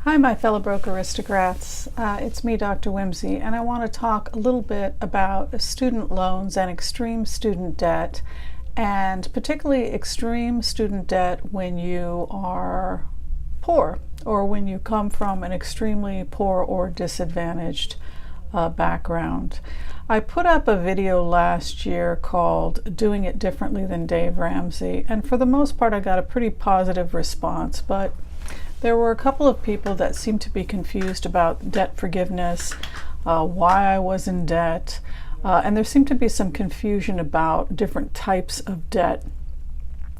Hi, my fellow broker aristocrats. It's me, Dr. Whimsy, and I want to talk a little bit about student loans and extreme student debt, and particularly extreme student debt when you are poor or when you come from an extremely poor or disadvantaged background. I put up a video last year called Doing It Differently Than Dave Ramsey, and for the most part I got a pretty positive response, but there were a couple of people that seemed to be confused about debt forgiveness, why I was in debt, and there seemed to be some confusion about different types of debt.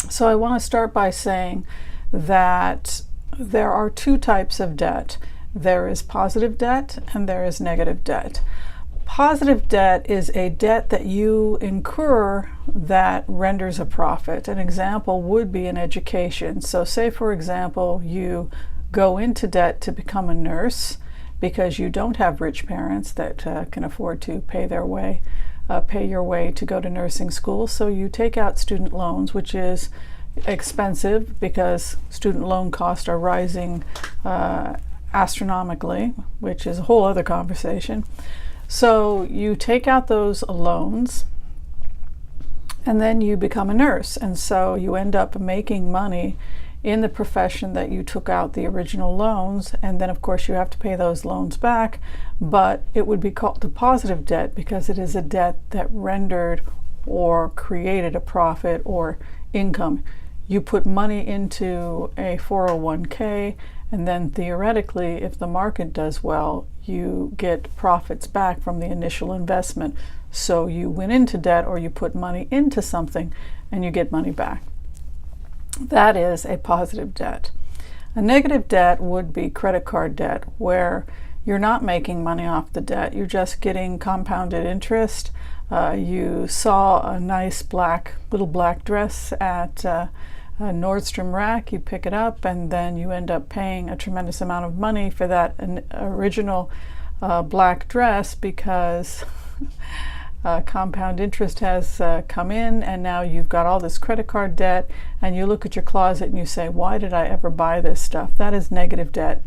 So I want to start by saying that there are two types of debt. There is positive debt and there is negative debt. Positive debt is a debt that you incur that renders a profit. An example would be in education. So say, for example, you go into debt to become a nurse because you don't have rich parents that can afford to pay your way to go to nursing school. So you take out student loans, which is expensive because student loan costs are rising astronomically, which is a whole other conversation. So you take out those loans and then you become a nurse, and so you end up making money in the profession that you took out the original loans, and then of course you have to pay those loans back, but it would be called a positive debt because it is a debt that rendered or created a profit or income. You put money into a 401k, and then theoretically, if the market does well, you get profits back from the initial investment. So you went into debt or you put money into something and you get money back. That is a positive debt. A negative debt would be credit card debt, where you're not making money off the debt, you're just getting compounded interest. You saw a nice little black dress at Nordstrom Rack, you pick it up, and then you end up paying a tremendous amount of money for that original black dress because compound interest has come in, and now you've got all this credit card debt, and you look at your closet and you say, why did I ever buy this stuff? That is negative debt.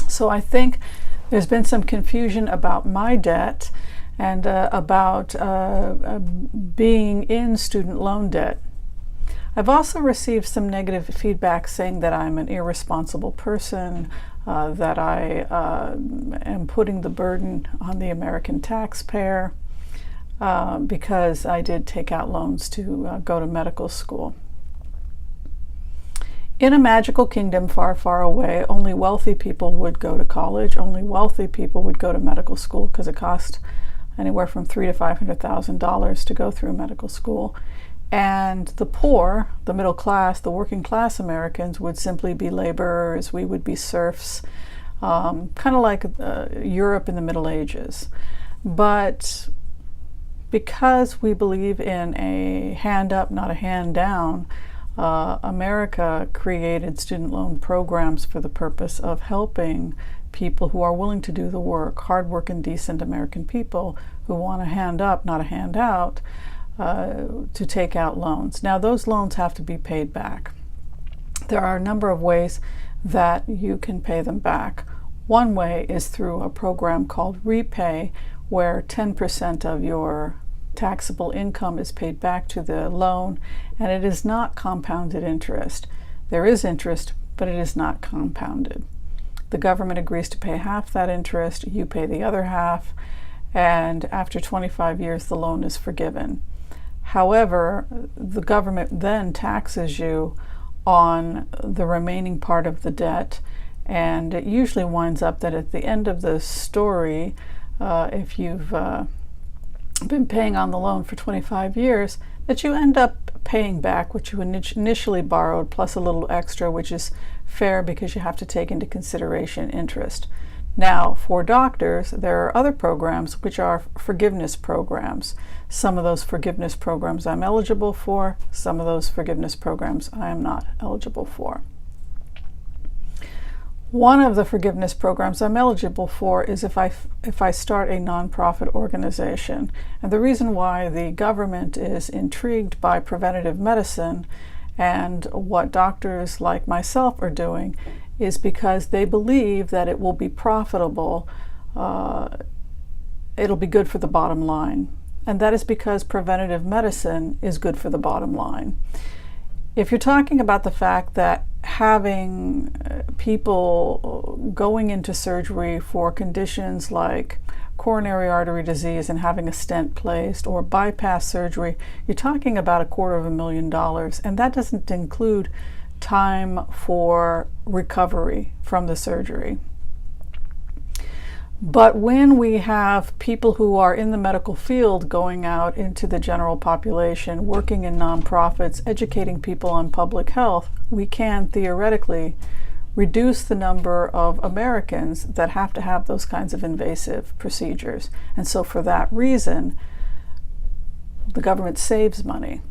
So I think there's been some confusion about my debt and about being in student loan debt. I've also received some negative feedback saying that I'm an irresponsible person, that I am putting the burden on the American taxpayer because I did take out loans to go to medical school. In a magical kingdom far, far away, only wealthy people would go to college, only wealthy people would go to medical school because it cost anywhere from $300,000 to $500,000 to go through medical school. And the poor, the middle class, the working class Americans would simply be laborers. We would be serfs, kind of like Europe in the Middle Ages. But because we believe in a hand up, not a hand down, America created student loan programs for the purpose of helping people who are willing to do the work, hardworking, decent American people who want a hand up, not a hand out, to take out loans. Now, those loans have to be paid back. There are a number of ways that you can pay them back. One way is through a program called Repay, where 10% of your taxable income is paid back to the loan, and it is not compounded interest. There is interest, but it is not compounded. The government agrees to pay half that interest, you pay the other half, and after 25 years the loan is forgiven. However, the government then taxes you on the remaining part of the debt, and it usually winds up that at the end of the story, if you've been paying on the loan for 25 years, that you end up paying back what you initially borrowed plus a little extra, which is fair because you have to take into consideration interest. Now, for doctors, there are other programs which are forgiveness programs. Some of those forgiveness programs I'm eligible for, some of those forgiveness programs I am not eligible for. One of the forgiveness programs I'm eligible for is if I start a nonprofit organization. And the reason why the government is intrigued by preventative medicine and what doctors like myself are doing is because they believe that it will be profitable, it'll be good for the bottom line. And that is because preventative medicine is good for the bottom line. If you're talking about the fact that having people going into surgery for conditions like coronary artery disease and having a stent placed, or bypass surgery, you're talking about $250,000, and that doesn't include time for recovery from the surgery. But when we have people who are in the medical field going out into the general population, working in nonprofits, educating people on public health, we can theoretically reduce the number of Americans that have to have those kinds of invasive procedures. And so for that reason, the government saves money.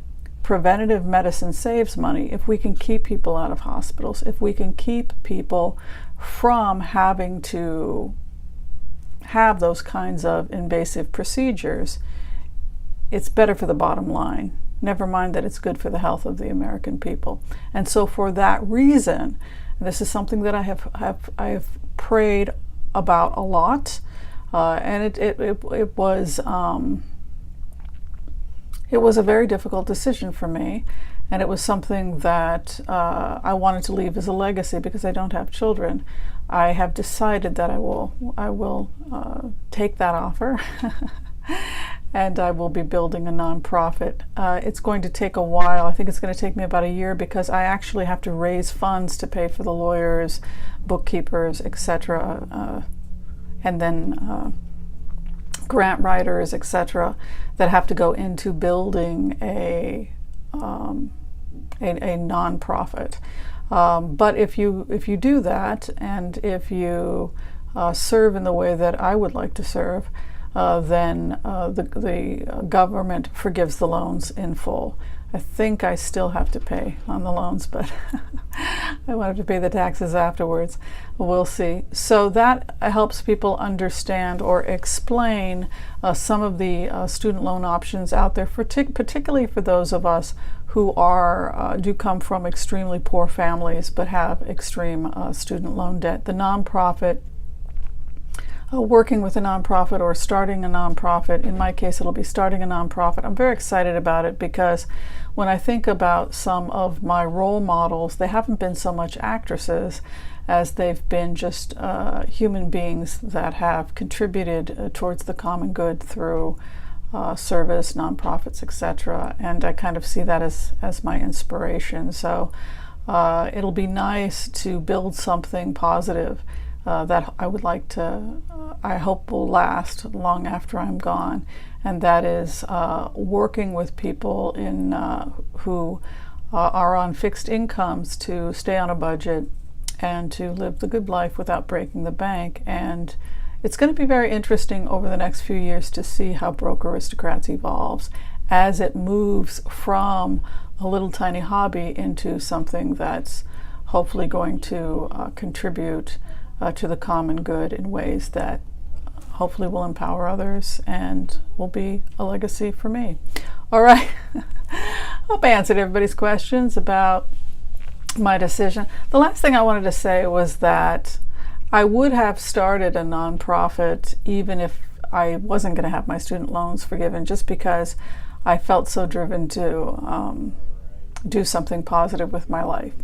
Preventative medicine saves money if we can keep people out of hospitals, if we can keep people from having to have those kinds of invasive procedures. It's better for the bottom line. Never mind that it's good for the health of the American people. And so for that reason, this is something that I have prayed about a lot, and it was a very difficult decision for me, and it was something that I wanted to leave as a legacy because I don't have children. I have decided that I will take that offer, and I will be building a nonprofit. It's going to take a while. I think it's going to take me about a year because I actually have to raise funds to pay for the lawyers, bookkeepers, etc., and then grant writers, etc., that have to go into building a nonprofit. But if you do that, and if you serve in the way that I would like to serve, then the government forgives the loans in full. I think I still have to pay on the loans, but I won't have to pay the taxes afterwards. We'll see. So that helps people understand or explain some of the student loan options out there, particularly for those of us who do come from extremely poor families but have extreme student loan debt. The nonprofit, working with a nonprofit or starting a nonprofit, in my case it'll be starting a nonprofit. I'm very excited about it because when I think about some of my role models, they haven't been so much actresses as they've been just human beings that have contributed towards the common good through service, nonprofits, etc. And I kind of see that as my inspiration. So it'll be nice to build something positive that I would like to, I hope will last long after I'm gone, and that is working with people who are on fixed incomes to stay on a budget and to live the good life without breaking the bank. And it's going to be very interesting over the next few years to see how Broke Aristocrats evolves as it moves from a little tiny hobby into something that's hopefully going to contribute to the common good in ways that hopefully will empower others and will be a legacy for me. All right. Hope I answered everybody's questions about my decision. The last thing I wanted to say was that I would have started a nonprofit even if I wasn't going to have my student loans forgiven, just because I felt so driven to do something positive with my life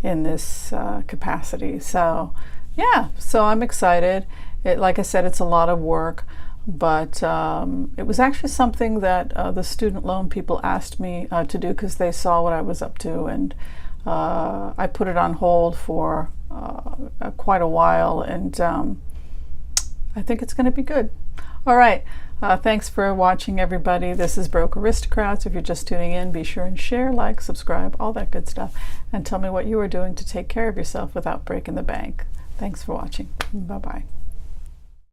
in this capacity. So yeah, so I'm excited. Like I said, it's a lot of work, but it was actually something that the student loan people asked me to do because they saw what I was up to, and I put it on hold for quite a while, and I think it's going to be good. All right, thanks for watching, everybody. This is Broke Aristocrats. If you're just tuning in, be sure and share, like, subscribe, all that good stuff, and tell me what you are doing to take care of yourself without breaking the bank. Thanks for watching. Bye-bye.